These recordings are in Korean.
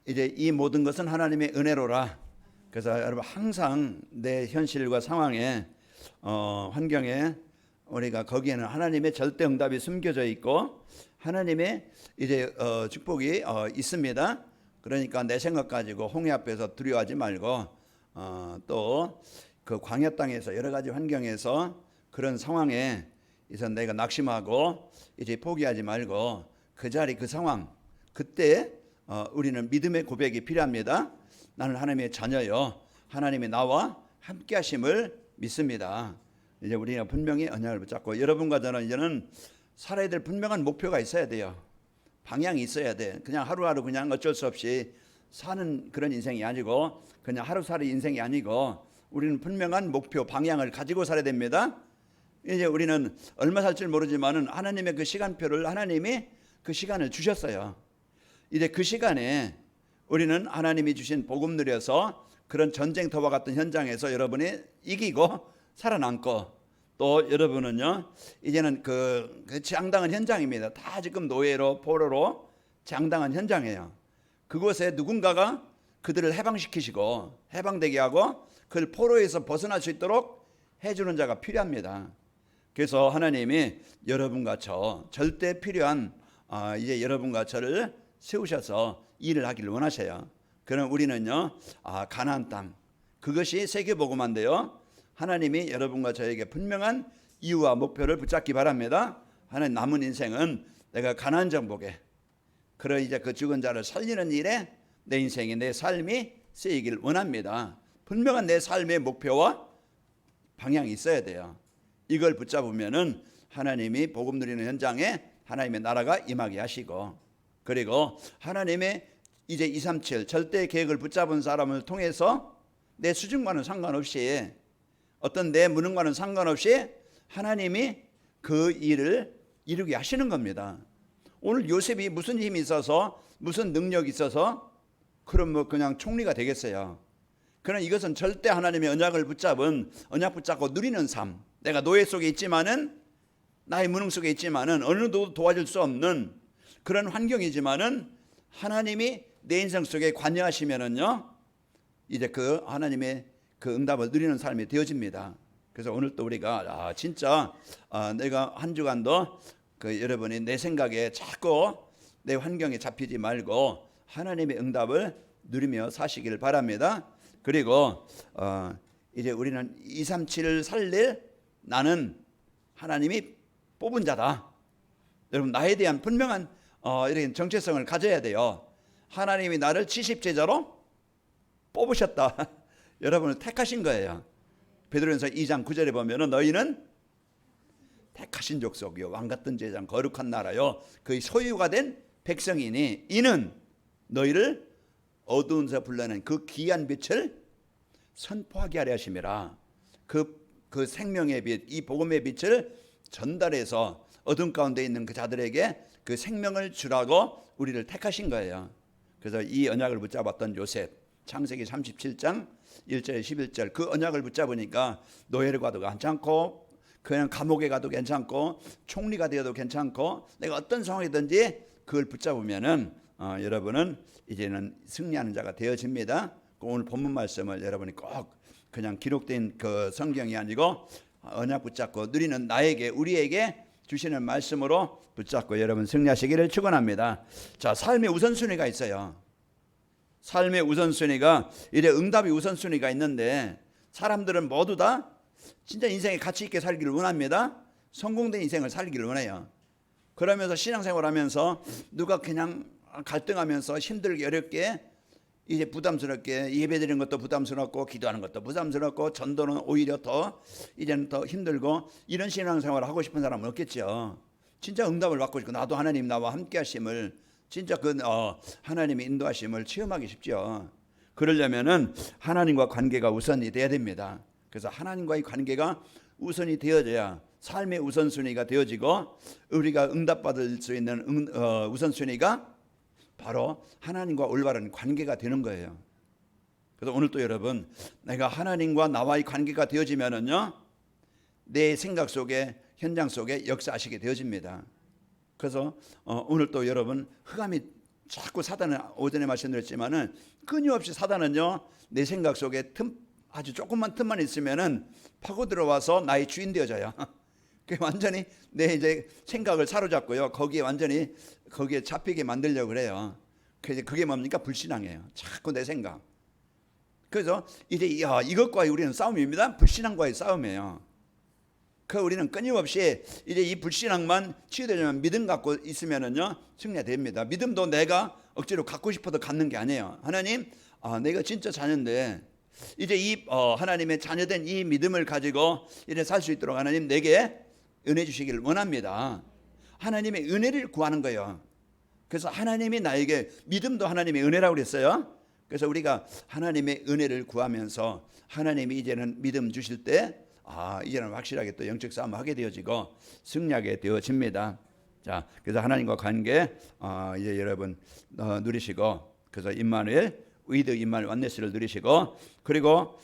이제 이 모든 것은 하나님의 은혜로라. 그래서 여러분 항상 내 현실과 상황에 환경에 우리가 거기에는 하나님의 절대 응답이 숨겨져 있고 하나님의 이제 축복이 있습니다. 그러니까 내 생각 가지고 홍해 앞에서 두려워하지 말고 또 그 광야 땅에서 여러 가지 환경에서 그런 상황에 이제 내가 낙심하고 이제 포기하지 말고 그 자리 그 상황 그때 우리는 믿음의 고백이 필요합니다. 나는 하나님의 자녀요. 하나님이 나와 함께 하심을 믿습니다. 이제 우리가 분명히 언약을 붙잡고 여러분과 저는 이제는 살아야 될 분명한 목표가 있어야 돼요. 방향이 있어야 돼. 그냥 하루하루 그냥 어쩔 수 없이 사는 그런 인생이 아니고 그냥 하루살이 인생이 아니고 우리는 분명한 목표 방향을 가지고 살아야 됩니다. 이제 우리는 얼마 살지 모르지만은 하나님의 그 시간표를 하나님이 그 시간을 주셨어요. 이제 그 시간에 우리는 하나님이 주신 복음 누려서 그런 전쟁터와 같은 현장에서 여러분이 이기고 살아남고 또 여러분은요 이제는 그 장당한 현장입니다. 다 지금 노예로 포로로 장당한 현장이에요. 그곳에 누군가가 그들을 해방시키시고 해방되게 하고 그를 포로에서 벗어날 수 있도록 해주는 자가 필요합니다. 그래서 하나님이 여러분과 저 절대 필요한 이제 여러분과 저를 세우셔서 일을 하기를 원하셔요. 그럼 우리는요 가나안 땅 그것이 세계복음화인데요. 하나님이 여러분과 저에게 분명한 이유와 목표를 붙잡기 바랍니다. 하나님 남은 인생은 내가 가나안 정복에 그러 이제 그 죽은 자를 살리는 일에 내 인생이 내 삶이 쓰이길 원합니다. 분명한 내 삶의 목표와 방향이 있어야 돼요. 이걸 붙잡으면은 하나님이 복음 누리는 현장에 하나님의 나라가 임하게 하시고 그리고 하나님의 이제 237 절대 계획을 붙잡은 사람을 통해서 내 수준과는 상관없이 어떤 내 무능과는 상관없이 하나님이 그 일을 이루게 하시는 겁니다. 오늘 요셉이 무슨 힘이 있어서 무슨 능력이 있어서 그럼 뭐 그냥 총리가 되겠어요. 그러나 이것은 절대 하나님의 언약을 붙잡은 언약 붙잡고 누리는 삶. 내가 노예 속에 있지만은 나의 무능 속에 있지만은 어느 누구도 도와줄 수 없는 그런 환경이지만은 하나님이 내 인생 속에 관여하시면은요 이제 그 하나님의 그 응답을 누리는 삶이 되어집니다. 그래서 오늘 또 우리가 진짜 내가 한 주간도 그 여러분이 내 생각에 자꾸 내 환경에 잡히지 말고 하나님의 응답을 누리며 사시길 바랍니다. 그리고 이제 우리는 237을 살릴 나는 하나님이 뽑은 자다. 여러분 나에 대한 분명한 이런 정체성을 가져야 돼요. 하나님이 나를 70제자로 뽑으셨다. 여러분을 택하신 거예요. 베드로전서 2장 9절에 보면은 너희는 택하신 족속이요 왕같은 제장 거룩한 나라요 그의 소유가 된 백성이니 이는 너희를 어두운서 불러낸 그 귀한 빛을 선포하게 하려 하심이라. 그 생명의 빛, 이 복음의 빛을 전달해서 어둠 가운데 있는 그 자들에게 그 생명을 주라고 우리를 택하신 거예요. 그래서 이 언약을 붙잡았던 요셉, 창세기 37장 1절 11절 그 언약을 붙잡으니까 노예를 가도 괜찮고 그냥 감옥에 가도 괜찮고 총리가 되어도 괜찮고 내가 어떤 상황이든지 그걸 붙잡으면은 여러분은 이제는 승리하는 자가 되어집니다. 오늘 본문 말씀을 여러분이 꼭 그냥 기록된 그 성경이 아니고 언약 붙잡고 누리는 나에게 우리에게 주시는 말씀으로 붙잡고 여러분 승리하시기를 축원합니다. 자, 삶의 우선순위가 있어요. 삶의 우선순위가 이래 응답이 우선순위가 있는데 사람들은 모두 다 진짜 인생에 가치 있게 살기를 원합니다. 성공된 인생을 살기를 원해요. 그러면서 신앙생활하면서 누가 그냥 갈등하면서 힘들게 어렵게 이제 부담스럽게 예배드리는 것도 부담스럽고 기도하는 것도 부담스럽고 전도는 오히려 더 이제는 더 힘들고 이런 신앙생활을 하고 싶은 사람은 없겠죠. 진짜 응답을 받고 싶고 나도 하나님 나와 함께 하심을 진짜 그 하나님의 인도하심을 체험하기 쉽죠. 그러려면은 하나님과 관계가 우선이 돼야 됩니다. 그래서 하나님과의 관계가 우선이 되어져야 삶의 우선순위가 되어지고 우리가 응답받을 수 있는 우선순위가 바로 하나님과 올바른 관계가 되는 거예요. 그래서 오늘 또 여러분 내가 하나님과 나와의 관계가 되어지면은요 내 생각 속에 현장 속에 역사하시게 되어집니다. 그래서 오늘 또 여러분 흑암이 자꾸 사단은 오전에 말씀드렸지만은 끊임없이 사단은요 내 생각 속에 아주 조금만 틈만 있으면은 파고 들어와서 나의 주인 되어져요. 그 완전히 내 이제 생각을 사로잡고요. 거기에 완전히 거기에 잡히게 만들려고 그래요. 그게 뭡니까? 불신앙이에요. 자꾸 내 생각. 그래서 이제 이것과의 우리는 싸움입니다. 불신앙과의 싸움이에요. 우리는 끊임없이 이제 이 불신앙만 치유되려면 믿음 갖고 있으면은요 승리됩니다. 믿음도 내가 억지로 갖고 싶어도 갖는 게 아니에요. 하나님, 내가 진짜 자녀인데 이제 이 하나님의 자녀된 이 믿음을 가지고 이제 살 수 있도록 하나님 내게 은혜 주시기를 원합니다. 하나님의 은혜를 구하는 거예요. 그래서 하나님이 나에게 믿음도 하나님의 은혜라고 그랬어요. 그래서 우리가 하나님의 은혜를 구하면서 하나님이 이제는 믿음 주실 때 이제는 확실하게 또 영적 싸움을 하게 되어지고 승리하게 되어집니다. 자, 그래서 하나님과 관계 이제 여러분 누리시고, 그래서 임마누엘 위드 임마누엘 원네스를 누리시고, 그리고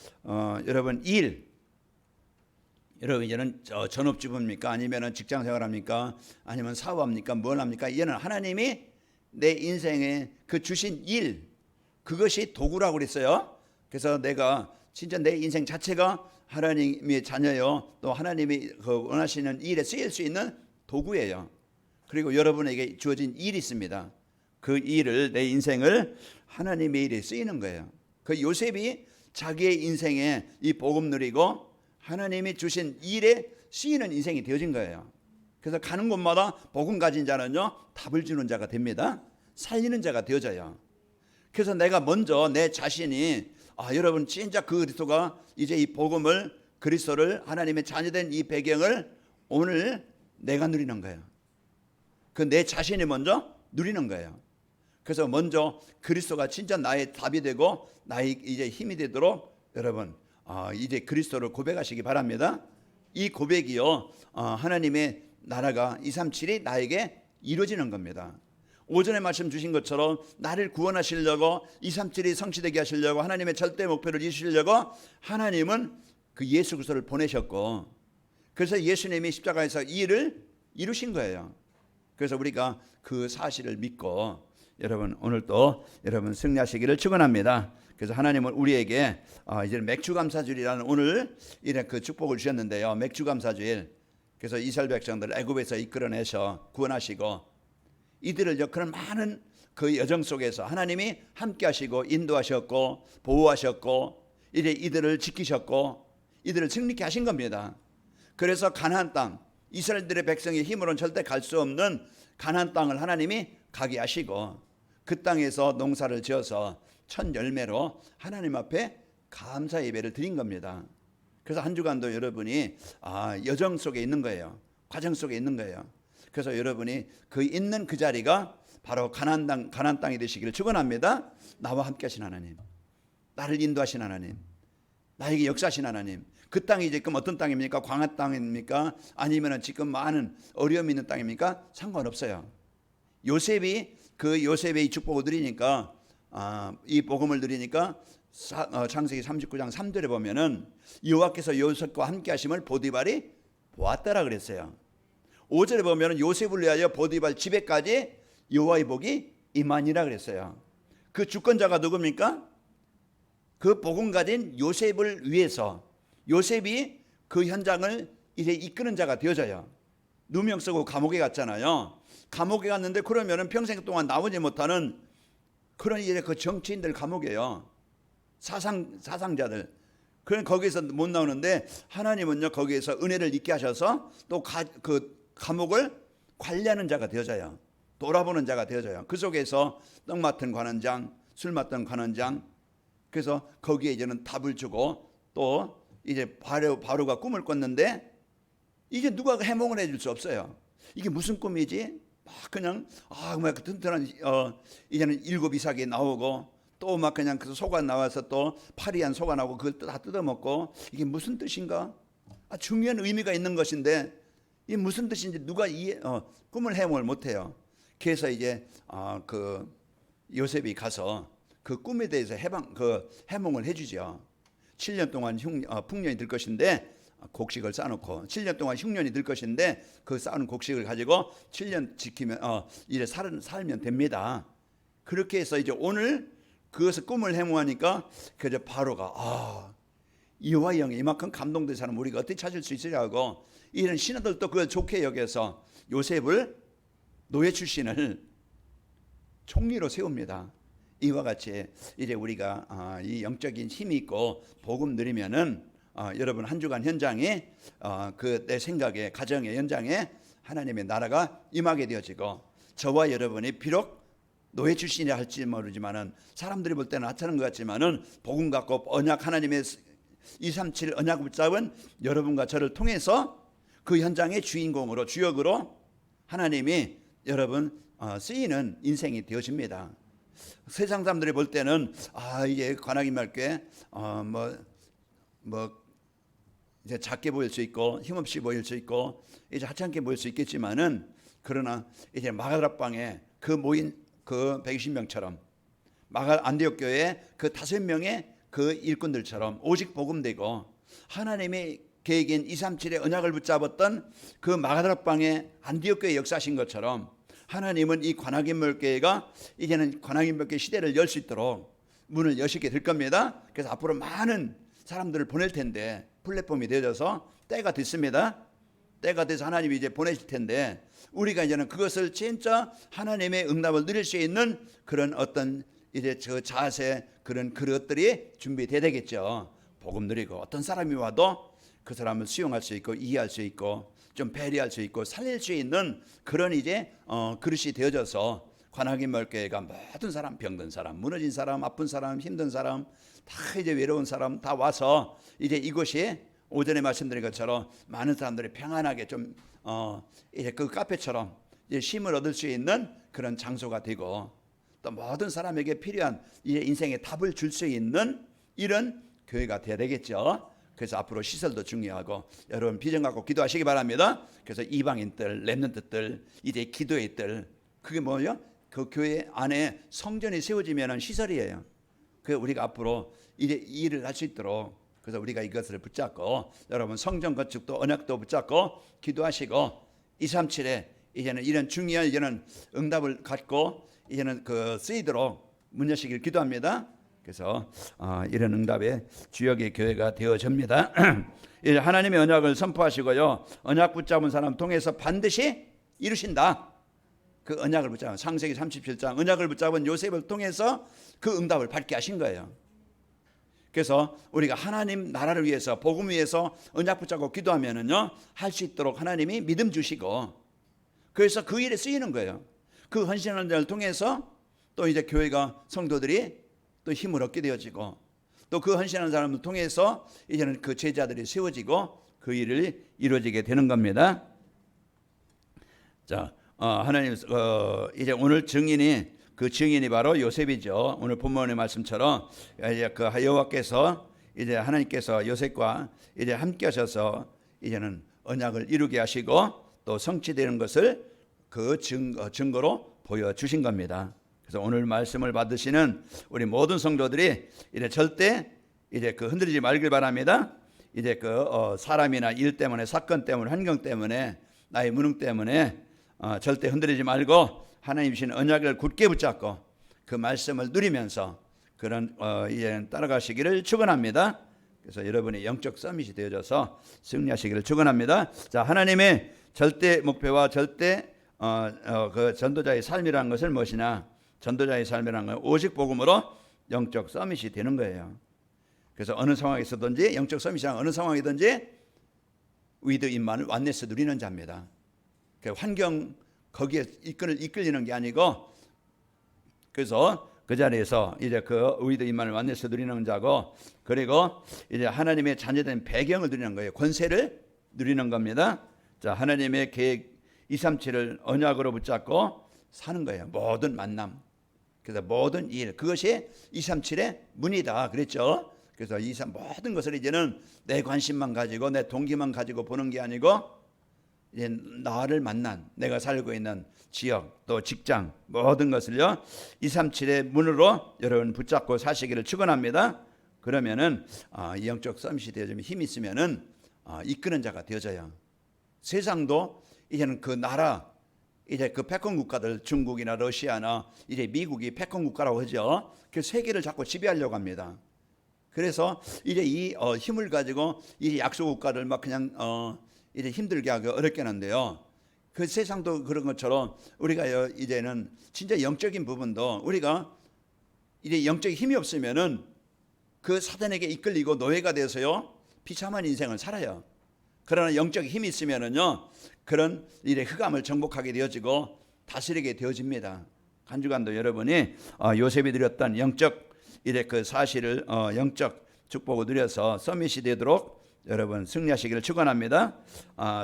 여러분 여러분 이제는 전업주부입니까? 아니면은 직장생활합니까? 아니면 사업합니까? 뭘 합니까? 이제는 하나님이 내 인생에 그 주신 일, 그것이 도구라고 그랬어요. 그래서 내가 진짜 내 인생 자체가 하나님의 자녀요, 또 하나님이 원하시는 일에 쓰일 수 있는 도구예요. 그리고 여러분에게 주어진 일이 있습니다. 그 일을, 내 인생을 하나님의 일에 쓰이는 거예요. 그 요셉이 자기의 인생에 이 복음 누리고 하나님이 주신 일에 쓰이는 인생이 되어진 거예요. 그래서 가는 곳마다 복음 가진 자는요 답을 주는 자가 됩니다. 살리는 자가 되어져요. 그래서 내가 먼저 내 자신이 여러분 진짜 그리스도가 이제 이 복음을, 그리스도를, 하나님의 자녀된 이 배경을 오늘 내가 누리는 거예요. 그 내 자신이 먼저 누리는 거예요. 그래서 먼저 그리스도가 진짜 나의 답이 되고 나의 이제 힘이 되도록 여러분 이제 그리스도를 고백하시기 바랍니다. 이 고백이요 하나님의 나라가 237이 나에게 이루어지는 겁니다. 오전에 말씀 주신 것처럼 나를 구원하시려고 237이 성취되게 하시려고 하나님의 절대 목표를 이루시려고 하나님은 그 예수 그리스도를 보내셨고, 그래서 예수님이 십자가에서 이 일을 이루신 거예요. 그래서 우리가 그 사실을 믿고 여러분 오늘 또 여러분 승리하시기를 축원합니다. 그래서 하나님은 우리에게 이제 맥주감사주일이라는 오늘 이런 그 축복을 주셨는데요. 맥주감사주일. 그래서 이스라엘 백성들을 애굽에서 이끌어내셔 구원하시고 이들을 그런 많은 그 여정 속에서 하나님이 함께 하시고 인도하셨고 보호하셨고 이제 이들을 지키셨고 이들을 승리케 하신 겁니다. 그래서 가나안 땅, 이스라엘들의 백성의 힘으로는 절대 갈 수 없는 가나안 땅을 하나님이 가게 하시고 그 땅에서 농사를 지어서 첫 열매로 하나님 앞에 감사 예배를 드린 겁니다. 그래서 한 주간도 여러분이 여정 속에 있는 거예요. 과정 속에 있는 거예요. 그래서 여러분이 그 있는 그 자리가 바로 가나안 땅이 되시기를 축원합니다. 나와 함께 하신 하나님, 나를 인도하신 하나님, 나에게 역사하신 하나님. 그 땅이 지금 어떤 땅입니까? 광야 땅입니까? 아니면 지금 많은 어려움이 있는 땅입니까? 상관없어요. 요셉이 그 요셉의 이 축복을 누리니까 이 복음을 누리니까 창세기 39장 3절에 보면은 여호와께서 요셉과 함께 하심을 보디발이 보았다라 그랬어요. 5절에 보면은 요셉을 위하여 보디발 집에까지 여호와의 복이 임하니라 그랬어요. 그 주권자가 누굽니까? 그 복음 가진 요셉을 위해서 요셉이 그 현장을 이제 이끄는 자가 되어져요. 누명 쓰고 감옥에 갔잖아요. 감옥에 갔는데 그러면은 평생 동안 나오지 못하는 그런 이제 그 정치인들 감옥이에요. 사상자들. 그런 거기에서 못 나오는데 하나님은요 거기에서 은혜를 있게 하셔서 또 그 감옥을 관리하는 자가 되어져요. 돌아보는 자가 되어져요. 그 속에서 떡 맡은 관원장, 술 맡은 관원장. 그래서 거기에 이제는 답을 주고 또 이제 바로가 꿈을 꿨는데 이게 누가 해몽을 해줄 수 없어요. 이게 무슨 꿈이지? 막 그냥 막 튼튼한 이제는 7 이삭이 나오고 또 막 그냥 그 소가 나와서 또 파리한 소가 나오고 그걸 다 뜯어먹고 이게 무슨 뜻인가? 중요한 의미가 있는 것인데 이게 무슨 뜻인지 누가 꿈을 해몽을 못해요. 그래서 이제 그 요셉이 가서 그 꿈에 대해서 해몽을 해주죠. 7년 동안 풍년이 들 것인데 곡식을 쌓아놓고 7년 동안 흉년이 들 것인데 그 쌓은 곡식을 가지고 7년 지키면 이래 살면 됩니다. 그렇게 해서 이제 오늘 그것을 꿈을 해모하니까 그저 바로가 여호와 영에 이만큼 감동된 사람 우리가 어떻게 찾을 수 있으려고 이런 신하들도 그걸 좋게 여겨서 요셉을 노예 출신을 총리로 세웁니다. 이와 같이 이제 우리가 이 영적인 힘이 있고 복음 누리면은 여러분 한 주간 현장에 그 내 생각에 가정의 현장에 하나님의 나라가 임하게 되어지고 저와 여러분이 비록 노예 출신이라 할지 모르지만은 사람들이 볼 때는 하찮은 것 같지만은 복음 갖고 언약 하나님의 237 언약을 붙잡은 여러분과 저를 통해서 그 현장의 주인공으로 주역으로 하나님이 여러분 쓰이는 인생이 되어집니다. 세상 사람들이 볼 때는 이게 관악인 말께 뭐 이제 작게 보일 수 있고 힘없이 보일 수 있고 이제 하찮게 보일 수 있겠지만은 그러나 이제 마가다락방에 그 모인 그 120명처럼 안디옥 교회 그 5명의 그 일꾼들처럼 오직 복음되고 하나님의 계획인 237의 언약을 붙잡았던 그 마가다락방의 안디옥 교회 역사하신 것처럼 하나님은 이 관악인물교회가 이제는 관악인물교회 시대를 열 수 있도록 문을 여시게 될 겁니다. 그래서 앞으로 많은 사람들을 보낼 텐데 플랫폼이 되어져서 때가 됐습니다. 때가 돼서 하나님이 이제 보내실 텐데 우리가 이제는 그것을 진짜 하나님의 응답을 누릴 수 있는 그런 어떤 이제 저 자세 그런 그릇들이 준비돼야 되겠죠. 복음 누리고 어떤 사람이 와도 그 사람을 수용할 수 있고 이해할 수 있고 좀 배려할 수 있고 살릴 수 있는 그런 이제 그릇이 되어져서 관악인물교회가 모든 사람, 병든 사람, 무너진 사람, 아픈 사람, 힘든 사람, 다 이제 외로운 사람 다 와서 이제 이곳이 오전에 말씀드린 것처럼 많은 사람들이 평안하게 좀 이제 그 카페처럼 이제 쉼을 얻을 수 있는 그런 장소가 되고 또 모든 사람에게 필요한 이제 인생의 답을 줄 수 있는 이런 교회가 되어야 되겠죠. 그래서 앞으로 시설도 중요하고 여러분 비전 갖고 기도하시기 바랍니다. 그래서 이방인들, 렘넌트들, 이제 기도의 들 그게 뭐예요? 그 교회 안에 성전이 세워지면 시설이에요. 그 우리가 앞으로 이제 일을 할 수 있도록 그래서 우리가 이것을 붙잡고 여러분 성전 건축도 언약도 붙잡고 기도하시고 237에 이제는 이런 중요한 이제는 응답을 갖고 이제는 그 쓰이도록 문 여시길 기도합니다. 그래서 이런 응답의 주역의 교회가 되어집니다. 이제 하나님의 언약을 선포하시고요. 언약 붙잡은 사람 통해서 반드시 이루신다. 그 언약을 붙잡은 창세기 37장 언약을 붙잡은 요셉을 통해서 그 응답을 받게 하신 거예요. 그래서 우리가 하나님 나라를 위해서 복음 위해서 언약 붙잡고 기도하면은요 할 수 있도록 하나님이 믿음 주시고 그래서 그 일에 쓰이는 거예요. 그 헌신하는 자를 통해서 또 이제 교회가 성도들이 또 힘을 얻게 되어지고 또 그 헌신하는 사람을 통해서 이제는 그 제자들이 세워지고 그 일을 이루어지게 되는 겁니다. 자, 하나님 이제 오늘 증인이 그 증인이 바로 요셉이죠. 오늘 본문의 말씀처럼 이제 그 여호와께서 이제 하나님께서 요셉과 이제 함께 하셔서 이제는 언약을 이루게 하시고 또 성취되는 것을 그 증거로 보여주신 겁니다. 그래서 오늘 말씀을 받으시는 우리 모든 성도들이 이제 절대 이제 그 흔들리지 말길 바랍니다. 이제 그 사람이나 일 때문에 사건 때문에 환경 때문에 나의 무능 때문에 절대 흔들리지 말고 하나님 주신 언약을 굳게 붙잡고 그 말씀을 누리면서 그런 이제 따라가시기를 축원합니다. 그래서 여러분의 영적 서밋이 되어져서 승리하시기를 축원합니다. 자, 하나님의 절대 목표와 절대 그 전도자의 삶이라는 것을 무엇이냐? 전도자의 삶이라는 건 오직 복음으로 영적 서밋이 되는 거예요. 그래서 어느 상황에 있어든지 영적 서밋이란 어느 상황이든지 위드 인만을 완네스 누리는 자입니다. 그 환경 거기에 이끌리는 게 아니고 그래서 그 자리에서 이제 그 위드 인만을 완네스 누리는 자고 그리고 이제 하나님의 자녀된 배경을 누리는 거예요. 권세를 누리는 겁니다. 자, 하나님의 계획 237을 언약으로 붙잡고 사는 거예요. 모든 만남. 그래서 모든 일 그것이 237의 문이다 그랬죠. 그래서 모든 것을 이제는 내 관심만 가지고 내 동기만 가지고 보는 게 아니고 이제 나를 만난 내가 살고 있는 지역 또 직장 모든 것을요 237의 문으로 여러분 붙잡고 사시기를 축원합니다. 그러면은 이 영적 서밋이 되어지면 힘이 있으면은 이끄는 자가 되어져요. 세상도 이제는 그 나라 이제 그 패권 국가들 중국이나 러시아나 이제 미국이 패권 국가라고 하죠. 그 세계를 자꾸 지배하려고 합니다. 그래서 이제 이 힘을 가지고 이 약소 국가를 막 그냥 이제 힘들게 하고 어렵게 하는데요. 그 세상도 그런 것처럼 우리가 이제는 진짜 영적인 부분도 우리가 이제 영적인 힘이 없으면은 그 사단에게 이끌리고 노예가 돼서요 비참한 인생을 살아요. 그러나 영적 힘이 있으면은요 그런 일의 흑암을 정복하게 되어지고 다스리게 되어집니다. 한 주간도 여러분이 요셉이 누렸던 영적 이래 그 사실을 영적 축복을 누려서 서밋이 되도록 여러분 승리하시기를 축원합니다.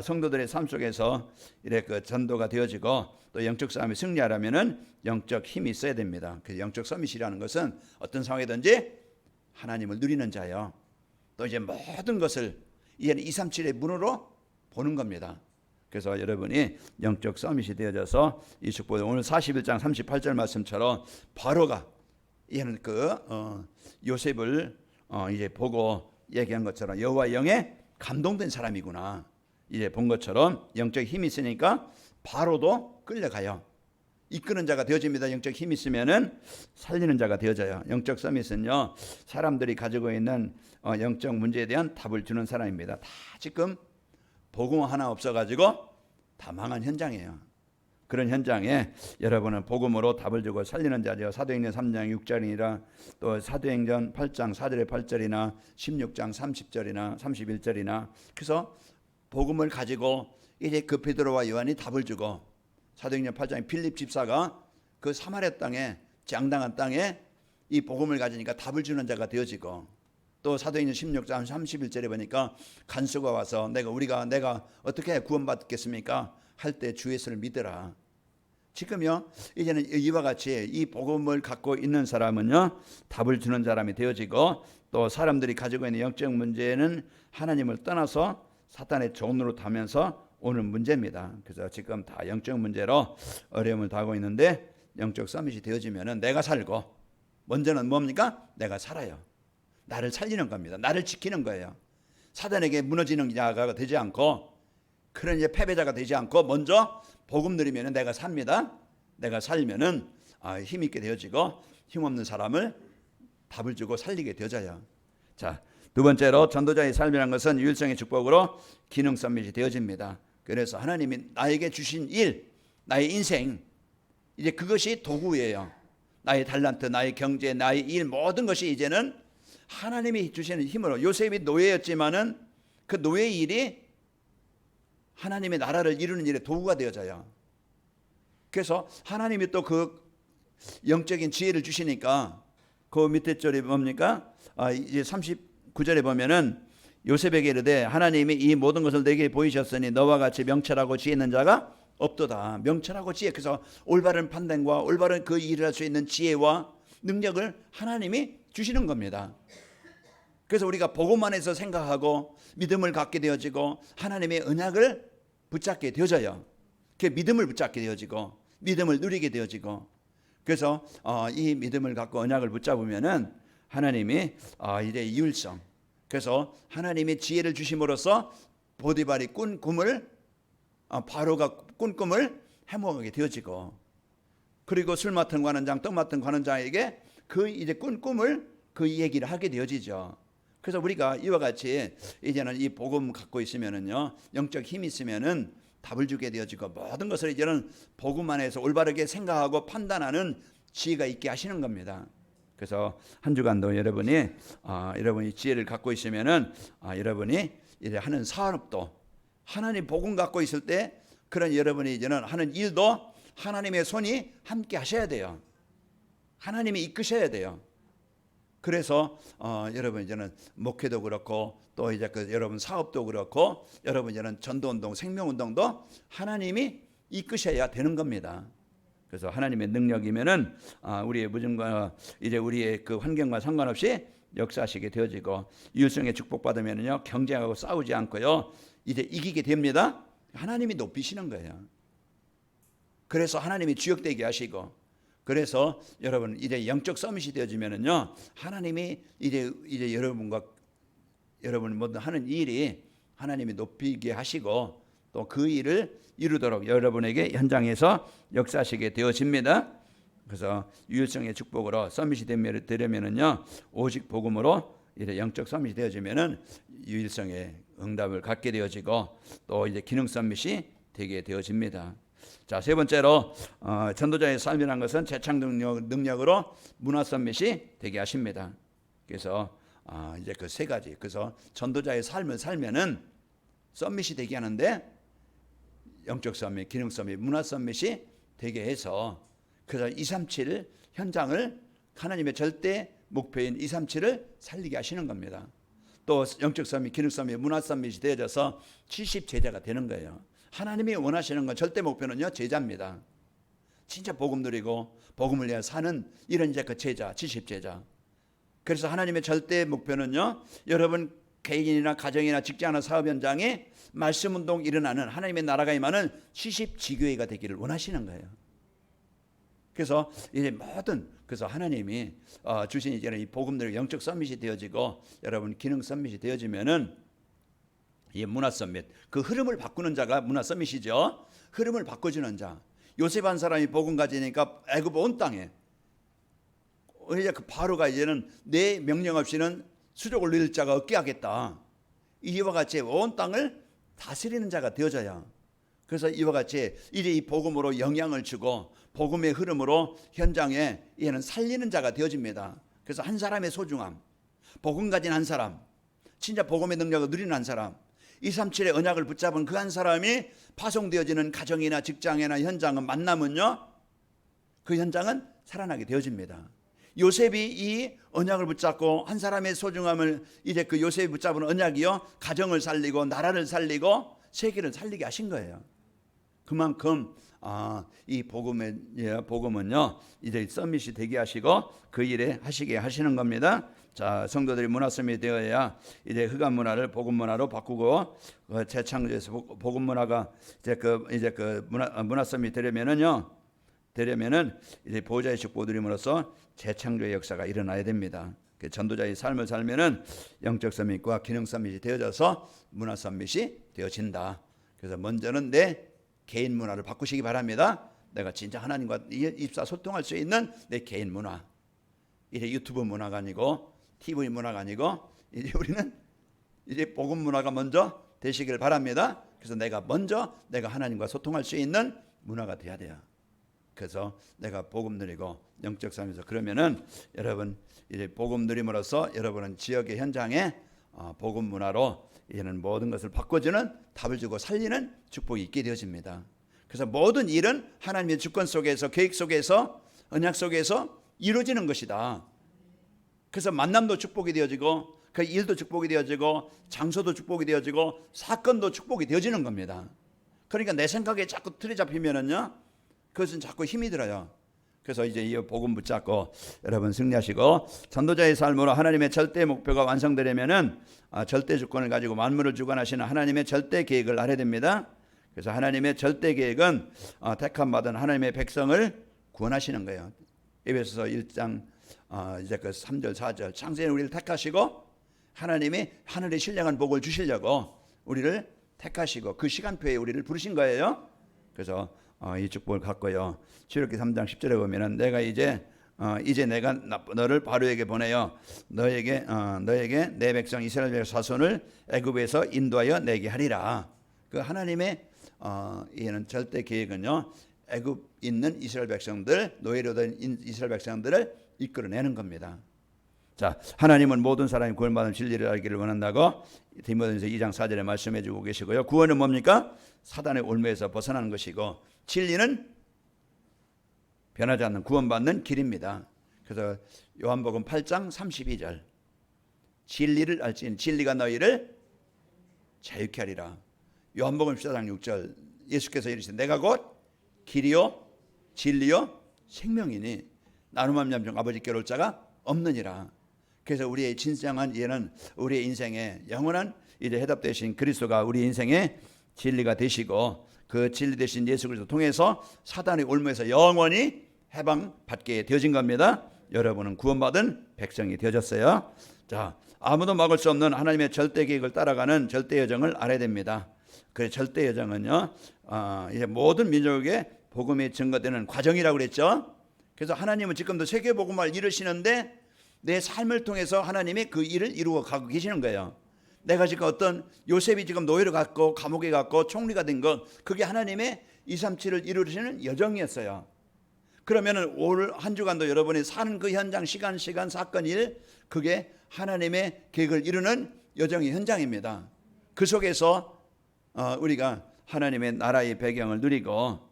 성도들의 삶 속에서 이래 그 전도가 되어지고 또 영적 싸움에 승리하려면은 영적 힘이 있어야 됩니다. 그 영적 서밋이라는 것은 어떤 상황이든지 하나님을 누리는 자요. 또 이제 모든 것을 이제는 237의 문으로 보는 겁니다. 그래서 여러분이 영적 서밋이 되어져서 이 축복을 오늘 41장 38절 말씀처럼 바로가 이제는 요셉을 이제 보고 얘기한 것처럼 여호와 영에 감동된 사람이구나. 이제 본 것처럼 영적 힘이 있으니까 바로도 끌려가요. 이끄는 자가 되어집니다. 영적 힘이 있으면은 살리는 자가 되어져요. 영적 서밋은요 사람들이 가지고 있는 영적 문제에 대한 답을 주는 사람입니다. 다 지금 복음 하나 없어가지고 다 망한 현장이에요. 그런 현장에 여러분은 복음으로 답을 주고 살리는 자죠. 사도행전 3장 6절이나 또 사도행전 8장 4절에 8절이나 16장 30절이나 31절이나 그래서 복음을 가지고 이제 그 베드로와 요한이 답을 주고 사도행전 8장에 빌립 집사가 그 사마리아 땅에 장당한 땅에 이 복음을 가지니까 답을 주는 자가 되어지고 또 사도행전 16장 31절에 보니까 간수가 와서 내가 어떻게 구원받겠습니까? 할 때 주 예수를 믿으라. 지금요 이제는 이와 같이 이 복음을 갖고 있는 사람은요 답을 주는 사람이 되어지고 또 사람들이 가지고 있는 영적 문제는 하나님을 떠나서 사탄의 종으로 타면서 오는 문제입니다. 그래서 지금 다 영적 문제로 어려움을 당하고 있는데 영적 서밋이 되어지면은 내가 살고 먼저는 뭡니까? 내가 살아요. 나를 살리는 겁니다. 나를 지키는 거예요. 사단에게 무너지는 자가 되지 않고 그런 이제 패배자가 되지 않고 먼저 복음 누리면은 내가 삽니다. 내가 살면은 힘 있게 되어지고 힘없는 사람을 답을 주고 살리게 되어져요. 자, 두 번째로 전도자의 삶이라는 것은 유일성의 축복으로 기능 서밋이 되어집니다. 그래서 하나님이 나에게 주신 일, 나의 인생 이제 그것이 도구예요. 나의 달란트, 나의 경제, 나의 일 모든 것이 이제는 하나님이 주시는 힘으로 요셉이 노예였지만은 그 노예의 일이 하나님의 나라를 이루는 일에 도구가 되어져요. 그래서 하나님이 또 그 영적인 지혜를 주시니까 그 밑에 절이 뭡니까? 이제 39절에 보면은 요셉에게 이르되 하나님이 이 모든 것을 내게 보이셨으니 너와 같이 명철하고 지혜 있는 자가 없도다. 명철하고 지혜. 그래서 올바른 판단과 올바른 그 일을 할 수 있는 지혜와 능력을 하나님이 주시는 겁니다. 그래서 우리가 복음 안에서 생각하고 믿음을 갖게 되어지고 하나님의 언약을 붙잡게 되어져요. 그 믿음을 붙잡게 되어지고 믿음을 누리게 되어지고 그래서 이 믿음을 갖고 언약을 붙잡으면은 하나님이 이제 유일성 그래서 하나님의 지혜를 주심으로써 보디발이 꾼 꿈을 바로가 꾼 꿈을 해몽하게 되어지고 그리고 술 맡은 관원장 떡 맡은 관원장에게 그 이제 꾼 꿈을 그 얘기를 하게 되어지죠. 그래서 우리가 이와 같이 이제는 이 복음 갖고 있으면은요 영적 힘이 있으면은 답을 주게 되어지고 모든 것을 이제는 복음 안에서 올바르게 생각하고 판단하는 지혜가 있게 하시는 겁니다. 그래서 한 주간도 여러분이 지혜를 갖고 있으면은 여러분이 이제 하는 사업도 하나님 복음 갖고 있을 때 그런 여러분이 이제는 하는 일도 하나님의 손이 함께 하셔야 돼요. 하나님이 이끄셔야 돼요. 그래서 여러분 이제는 목회도 그렇고 또 이제 여러분 사업도 그렇고 여러분 이제는 전도운동, 생명운동도 하나님이 이끄셔야 되는 겁니다. 그래서 하나님의 능력이면은 우리의 무증과 이제 우리의 그 환경과 상관없이 역사하시게 되어지고 유일성의 축복받으면은요 경쟁하고 싸우지 않고요 이제 이기게 됩니다. 하나님이 높이시는 거예요. 그래서 하나님이 주역되게 하시고 그래서 여러분 이제 영적 서밋이 되어지면은요 하나님이 이제 여러분과 여러분 모두 하는 일이 하나님이 높이게 하시고 또 그 일을 이루도록 여러분에게 현장에서 역사하시게 되어집니다. 그래서 유일성의 축복으로 서밋이 되려면은요, 오직 복음으로 이제 영적 서밋이 되어지면은 유일성의 응답을 갖게 되어지고 또 이제 기능 서밋이 되게 되어집니다. 자, 세 번째로 전도자의 삶이라는 것은 재창 능력으로 문화 서밋이 되게 하십니다. 그래서 이제 그 세 가지. 그래서 전도자의 삶을 살면은 서밋이 되게 하는데 영적 서밋, 기능 서밋, 문화 서밋이 되게 해서 그래서 237 현장을 하나님의 절대 목표인 237을 살리게 하시는 겁니다. 또 영적 서밋, 기능 서밋, 문화 서밋이 되어져서 70 제자가 되는 거예요. 하나님이 원하시는 건 절대 목표는요, 제자입니다. 진짜 복음 누리고 복음을 위해 사는 이런 이제 그 제자, 70 제자. 그래서 하나님의 절대 목표는요, 여러분 개인이나 가정이나 직장이나 사업 현장에 말씀 운동 일어나는 하나님의 나라가 임하는 70 지교회가 되기를 원하시는 거예요. 그래서 이제 그래서 하나님이 주신 이제는 이 복음들 영적 서밋이 되어지고 여러분 기능 서밋이 되어지면은 이 문화 서밋, 그 흐름을 바꾸는 자가 문화 서밋이죠. 흐름을 바꿔주는 자. 요셉 한 사람이 복음 가지니까 애굽 온 땅에 이제 그 바로가 이제는 내 명령 없이는 수족을 누릴 자가 없게 하겠다. 이와 같이 온 땅을 다스리는 자가 되어져야. 그래서 이와 같이 이제 이 복음으로 영향을 주고 복음의 흐름으로 현장에 얘는 살리는 자가 되어집니다. 그래서 한 사람의 소중함, 복음 가진 한 사람, 진짜 복음의 능력을 누리는 한 사람, 237의 언약을 붙잡은 그 한 사람이 파송되어지는 가정이나 직장이나 현장은 만나면요, 그 현장은 살아나게 되어집니다. 요셉이 이 언약을 붙잡고 한 사람의 소중함을 이제 그 요셉이 붙잡은 언약이요, 가정을 살리고 나라를 살리고 세계를 살리게 하신 거예요. 그만큼 이 복음은요 이제 서밋이 되게 하시고 그 일에 하시게 하시는 겁니다. 자, 성도들이 문화 서밋이 되어야 이제 흑암 문화를 복음 문화로 바꾸고 재창조해서 복음 문화가 이제 그 문화 서밋이 되려면은 이제 보호자의 축복 누림으로써 재창조의 역사가 일어나야 됩니다. 전도자의 삶을 살면은 영적 서밋과 기능 서밋이 되어져서 문화 서밋이 되어진다. 그래서 먼저는 내 개인 문화를 바꾸시기 바랍니다. 내가 진짜 하나님과 입사 소통할 수 있는 내 개인 문화. 이제 유튜브 문화가 아니고 TV 문화가 아니고 이제 우리는 이제 복음 문화가 먼저 되시길 바랍니다. 그래서 내가 하나님과 소통할 수 있는 문화가 돼야 돼요. 그래서 내가 복음 누리고 영적 삶에서 그러면은 여러분 이제 복음 누림으로써 여러분은 지역의 현장에 복음 문화로 이제는 모든 것을 바꿔주는 답을 주고 살리는 축복이 있게 되어집니다. 그래서 모든 일은 하나님의 주권 속에서 계획 속에서 언약 속에서 이루어지는 것이다. 그래서 만남도 축복이 되어지고 그 일도 축복이 되어지고 장소도 축복이 되어지고 사건도 축복이 되어지는 겁니다. 그러니까 내 생각에 자꾸 틀이 잡히면은요, 그것은 자꾸 힘이 들어요. 그래서 이제 이 복음 붙잡고 여러분 승리하시고 전도자의 삶으로 하나님의 절대 목표가 완성되려면은 절대 주권을 가지고 만물을 주관하시는 하나님의 절대 계획을 알아야 됩니다. 그래서 하나님의 절대 계획은 택함 받은 하나님의 백성을 구원하시는 거예요. 에베소서 1장 이제 그 3절 4절 창세에 우리를 택하시고 하나님이 하늘의 신령한 복을 주시려고 우리를 택하시고 그 시간표에 우리를 부르신 거예요. 그래서 이 축복을 갖고요. 출애굽기 3장 10절에 보면은 내가 이제 내가 너를 바로에게 보내어 너에게 내 백성 이스라엘 자손을 애굽에서 인도하여 내게 하리라. 그 하나님의 이는 절대 계획은요, 애굽 있는 이스라엘 백성들, 노예로 된 이스라엘 백성들을 이끌어내는 겁니다. 자, 하나님은 모든 사람이 구원받은 진리를 알기를 원한다고 디모데전서 2장 4절에 말씀해 주고 계시고요. 구원은 뭡니까? 사단의 올무에서 벗어나는 것이고 진리는 변하지 않는 구원받는 길입니다. 그래서 요한복음 8장 32절 진리를 알지니 진리가 너희를 자유케 하리라. 요한복음 14장 6절 예수께서 이르시되 내가 곧 길이요 진리요 생명이니 나로 말미암아 아버지께로 올 자가 없느니라. 그래서 우리의 진정한 이해는 우리의 인생에 영원한 이제 해답 되신 그리스도가 우리 인생의 진리가 되시고 그 진리 되신 예수 그리스도 통해서 사단의 올무에서 영원히 해방받게 되어진 겁니다. 여러분은 구원받은 백성이 되어졌어요. 자, 아무도 막을 수 없는 하나님의 절대 계획을 따라가는 절대 여정을 알아야 됩니다. 그래 절대 여정은요 이제 모든 민족에게 복음이 증거되는 과정이라고 그랬죠. 그래서 하나님은 지금도 세계 복음을 이루시는데 내 삶을 통해서 하나님이 그 일을 이루어 가고 계시는 거예요. 내가 지금 어떤 요셉이 지금 노예로 갔고 감옥에 갔고 총리가 된 것, 그게 하나님의 237을 이루시는 여정이었어요. 그러면은 올 한 주간도 여러분이 사는 그 현장, 시간, 사건, 일, 그게 하나님의 계획을 이루는 여정의 현장입니다. 그 속에서 우리가 하나님의 나라의 배경을 누리고,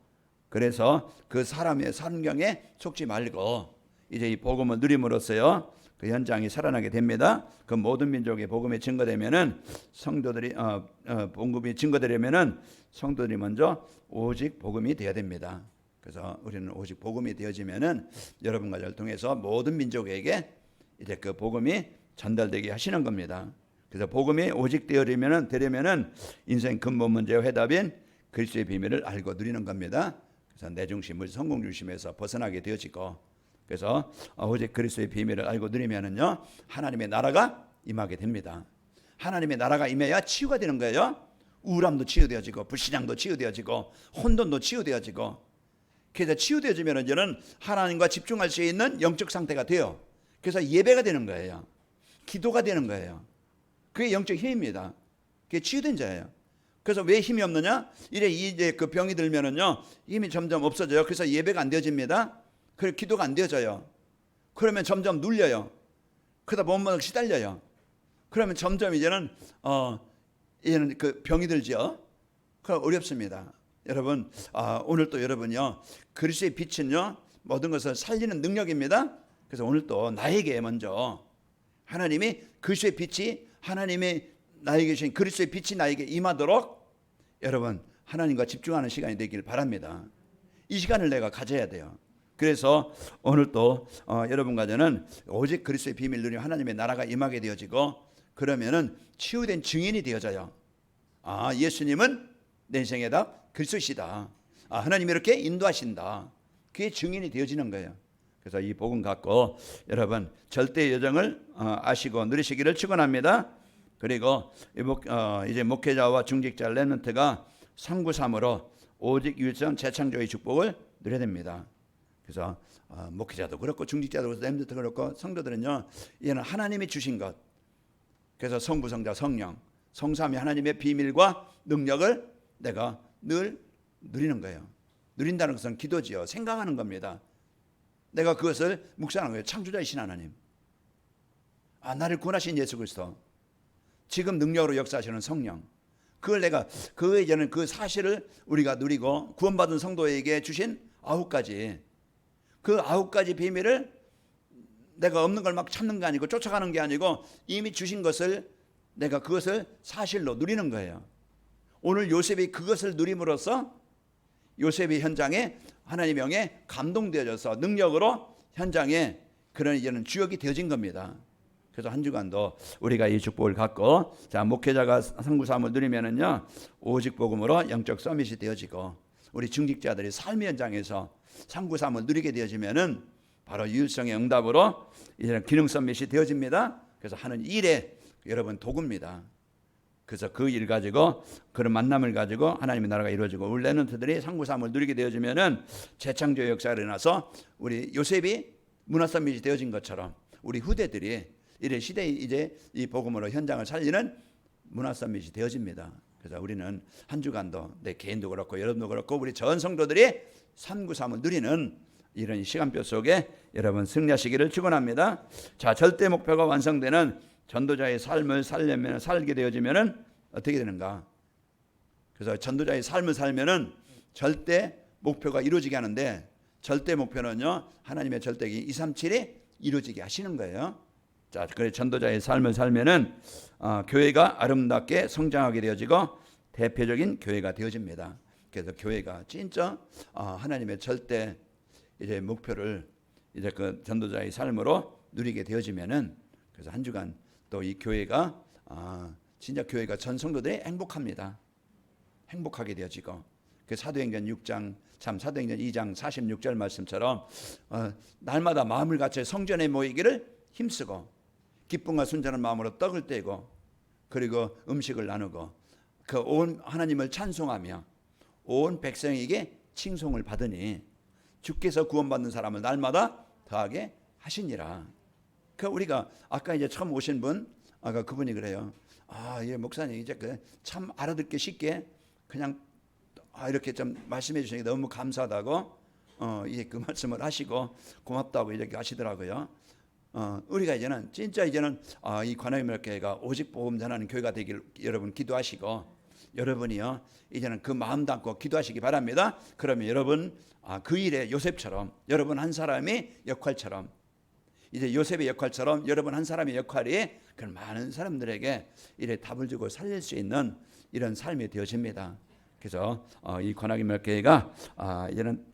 그래서 그 사람의 환경에 속지 말고 이제 이 복음을 누림으로써요 그 현장이 살아나게 됩니다. 그 모든 민족의 복음이 증거되면은 성도들이 복음이 증거되려면은 성도들이 먼저 오직 복음이 되어야 됩니다. 그래서 우리는 오직 복음이 되어지면은 여러분과 저를 통해서 모든 민족에게 이제 그 복음이 전달되게 하시는 겁니다. 그래서 복음이 오직 되려면은 인생 근본 문제와 해답인 그리스도의 비밀을 알고 누리는 겁니다. 그래서 내 중심을 성공 중심에서 벗어나게 되어지고, 그래서 오직 그리스도의 비밀을 알고 누리면은요 하나님의 나라가 임하게 됩니다. 하나님의 나라가 임해야 치유가 되는 거예요. 우울함도 치유되어지고 불신앙도 치유되어지고 혼돈도 치유되어지고, 그래서 치유되어지면 이제는 하나님과 집중할 수 있는 영적 상태가 돼요. 그래서 예배가 되는 거예요. 기도가 되는 거예요. 그게 영적 힘입니다. 그게 치유된 자예요. 그래서 왜 힘이 없느냐? 이제 그 병이 들면은요 힘이 점점 없어져요. 그래서 예배가 안 되어집니다. 그리고 기도가 안 되어져요. 그러면 점점 눌려요. 그러다 보면 시달려요. 그러면 점점 이제는 그 병이 들죠. 그럼 어렵습니다. 여러분 오늘 또 여러분요 그리스도의 빛은요 모든 것을 살리는 능력입니다. 그래서 오늘 또 나에게 먼저 하나님이 그리스도의 빛이, 하나님이 나에게 주신 그리스도의 빛이 나에게 임하도록 여러분 하나님과 집중하는 시간이 되길 바랍니다. 이 시간을 내가 가져야 돼요. 그래서 오늘 또 여러분과 저는 오직 그리스도의 비밀 누리면 하나님의 나라가 임하게 되어지고, 그러면은 치유된 증인이 되어져요. 예수님은 내 인생의 답 그리스도시다. 하나님이 이렇게 인도하신다. 그게 증인이 되어지는 거예요. 그래서 이 복음 갖고 여러분 절대 여정을 아시고 누리시기를 축원합니다. 그리고 이제 목회자와 중직자 렘넌트가 393으로 오직 유일성 재창조의 축복을 누려야 됩니다. 그래서 목회자도 그렇고 중직자도 그렇고 렘넌트도 그렇고 성도들은요 이는 하나님이 주신 것, 그래서 성부 성자 성령 성삼위 하나님의 비밀과 능력을 내가 늘 누리는 거예요. 누린다는 것은 기도지요. 생각하는 겁니다. 내가 그것을 묵상하는 거예요. 창조자이신 하나님, 나를 구원하신 예수 그리스도, 지금 능력으로 역사하시는 성령, 그걸 내가 이제는 그 사실을 우리가 누리고 구원받은 성도에게 주신 9가지, 그 9가지 비밀을 내가 없는 걸 막 찾는 게 아니고 쫓아가는 게 아니고 이미 주신 것을 내가 그것을 사실로 누리는 거예요. 오늘 요셉이 그것을 누림으로써 요셉이 현장에 하나님의 영에 감동되어져서 능력으로 현장에 그런 이제는 주역이 되어진 겁니다. 그래서 한 주간도 우리가 이 축복을 갖고 목회자가 393을 누리면은요 오직 복음으로 영적 서밋이 되어지고, 우리 중직자들이 삶의 현장에서 393을 누리게 되어지면은 바로 유일성의 응답으로 이제는 기능 서밋이 되어집니다. 그래서 하는 일에 여러분 도구입니다. 그래서 그 일 가지고 그런 만남을 가지고 하나님의 나라가 이루어지고, 우리 렘넌트들이 393을 누리게 되어지면은 재창조의 역사가 일어나서 우리 요셉이 문화 서밋이 되어진 것처럼 우리 후대들이 이래 시대에 이제 이 복음으로 현장을 살리는 문화 서밋이 되어집니다. 그래서 우리는 한 주간도 내 개인도 그렇고 여러분도 그렇고 우리 전 성도들이 393을 누리는 이런 시간표 속에 여러분 승리하시기를 축원합니다. 자, 절대 목표가 완성되는 전도자의 삶을 살게 되어지면은 어떻게 되는가? 그래서 전도자의 삶을 살면은 절대 목표가 이루어지게 하는데, 절대 목표는요 하나님의 절대기 237이 이루어지게 하시는 거예요. 자, 그래 전도자의 삶을 살면은 교회가 아름답게 성장하게 되어지고 대표적인 교회가 되어집니다. 그래서 교회가 진짜 하나님의 절대 이제 목표를 이제 그 전도자의 삶으로 누리게 되어지면은, 그래서 한 주간 또 이 교회가 진짜 교회가 전 성도들이 행복합니다. 행복하게 되어지고, 그 사도행전 6장 참 사도행전 2장 46절 말씀처럼 날마다 마음을 같이 성전에 모이기를 힘쓰고 기쁨과 순전한 마음으로 떡을 떼고 그리고 음식을 나누고 그 온 하나님을 찬송하며 온 백성에게 칭송을 받으니 주께서 구원받는 사람을 날마다 더하게 하시니라. 그 우리가 아까 이제 처음 오신 분, 아까 그분이 그래요. 예, 목사님 이제 참 알아듣기 쉽게 그냥 이렇게 좀 말씀해 주시니 너무 감사하다고 이제 그 말씀을 하시고 고맙다고 이렇게 하시더라고요. 우리가 이제는 진짜 이제는 이 관악임을교회가 오직 복음 전하는 교회가 되길 여러분 기도하시고, 여러분이요 이제는 그 마음 담고 기도하시기 바랍니다. 그러면 여러분 그 일에 요셉처럼 여러분 한 사람의 역할처럼, 이제 요셉의 역할처럼 여러분 한 사람의 역할이 그런 많은 사람들에게 이래 답을 주고 살릴 수 있는 이런 삶이 되어집니다. 그래서 이 관악임을교회가 이제는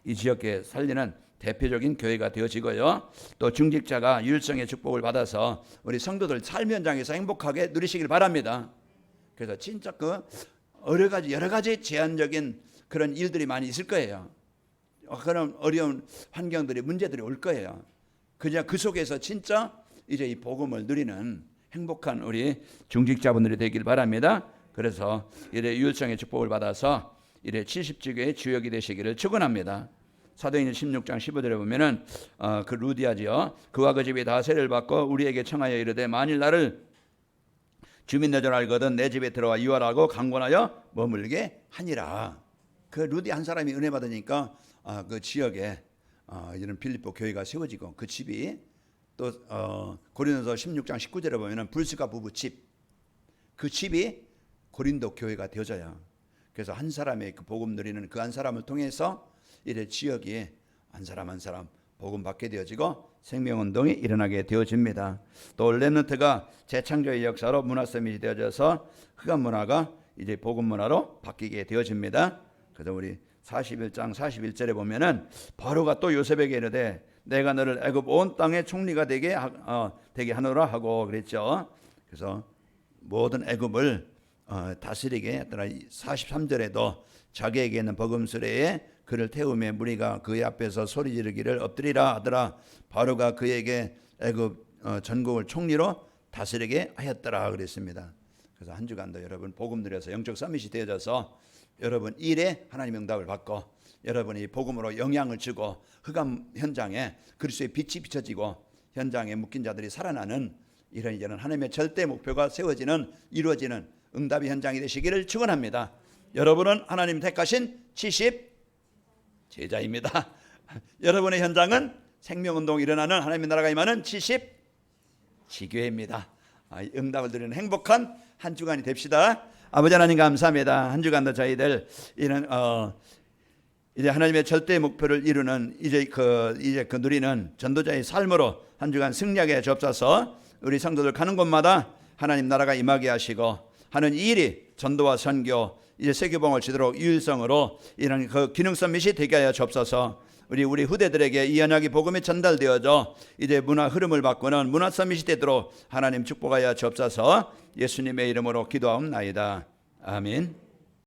이 지역에 살리는 대표적인 교회가 되어지고요. 또 중직자가 유일성의 축복을 받아서 우리 성도들 삶 현장에서 행복하게 누리시길 바랍니다. 그래서 진짜 그 여러 가지 제한적인 그런 일들이 많이 있을 거예요. 그런 어려운 환경들이, 문제들이 올 거예요. 그냥 그 속에서 진짜 이제 이 복음을 누리는 행복한 우리 중직자분들이 되길 바랍니다. 그래서 이래 유일성의 축복을 받아서 이래 70지교의 주역이 되시기를 축원합니다. 사도행전 16장 15절에 보면은 그 루디아지요, 그와 그 집이 다 세례를 받고 우리에게 청하여 이르되 만일 나를 주민 내줄 알거든 내 집에 들어와 유하라고 강권하여 머물게 하니라. 그 루디 한 사람이 은혜 받으니까 그 지역에 이런 빌립보 교회가 세워지고, 그 집이 또 고린도서 16장 19절에 보면은 불스가 부부 집, 그 집이 고린도 교회가 되어져요. 그래서 한 사람의 그 복음 누리는 그 한 사람을 통해서 이래 지역이 한 사람 한 사람 복음 받게 되어지고 생명운동이 일어나게 되어집니다. 또 렘넌트가 재창조의 역사로 문화서밋이 되어져서 흑암 문화가 이제 복음 문화로 바뀌게 되어집니다. 그래서 우리 41장 41절에 보면은 바로가 또 요셉에게 이르되 내가 너를 애굽 온 땅의 총리가 되게 하노라 하고 그랬죠. 그래서 모든 애굽을 다스리게 했더라. 43절에도 자기에게 있는 버금수레에 그를 태우며 무리가 그의 앞에서 소리 지르기를 엎드리라 하더라. 바로가 그에게 애굽 전국을 총리로 다스리게 하였더라 그랬습니다. 그래서 한 주간도 여러분 복음 누려서 영적 서밋이 되어져서 여러분 일에 하나님의 응답을 받고, 여러분이 복음으로 영향을 주고 흑암 현장에 그리스도의 빛이 비춰지고 현장에 묶인 자들이 살아나는 이런 이제는 하나님의 절대 목표가 세워지는, 이루어지는 응답의 현장이 되시기를 축원합니다. 여러분은 하나님 택하신 70 제자입니다. 여러분의 현장은 생명운동이 일어나는 하나님의 나라가 임하는 70 지교회입니다. 응답을 드리는 행복한 한 주간이 됩시다. 아버지 하나님 감사합니다. 한 주간도 저희들 이런 이제 하나님의 절대 목표를 이루는 이제 그 누리는 전도자의 삶으로 한 주간 승리하게 주옵소서. 우리 성도들 가는 곳마다 하나님 나라가 임하게 하시고 하는 이 일이 전도와 선교, 이제 세계봉을 지도록 유일성으로 이런 그 기능 서밋이 되게 하여 주옵소서. 우리 후대들에게 이 언약이 복음이 전달되어져 이제 문화 흐름을 바꾸는 문화 서밋이 되도록 하나님 축복하여 주옵소서. 예수님의 이름으로 기도하옵나이다. 아멘.